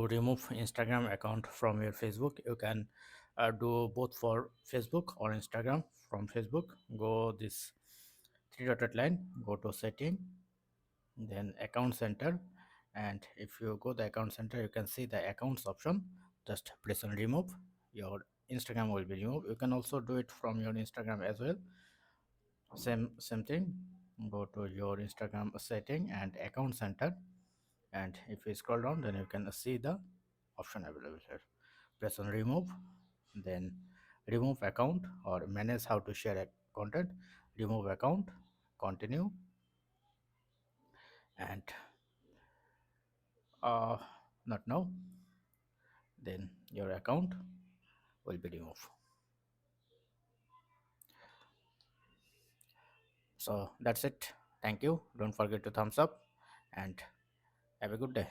to remove Instagram account from your Facebook, you can do both for Facebook or Instagram. From Facebook, go this three dotted line, go to setting, then account center, and if you go the account center, you can see the accounts option. Just press on remove, your Instagram will be removed. You can also do it from your Instagram as well. Same thing, go to your Instagram setting and account center, and if you scroll down, then you can see the option available here. Press on remove, then remove account or manage how to share a content, remove account, continue, and uh not now, then your account will be removed. So that's it. Thank you. Don't forget to thumbs up and have a good day.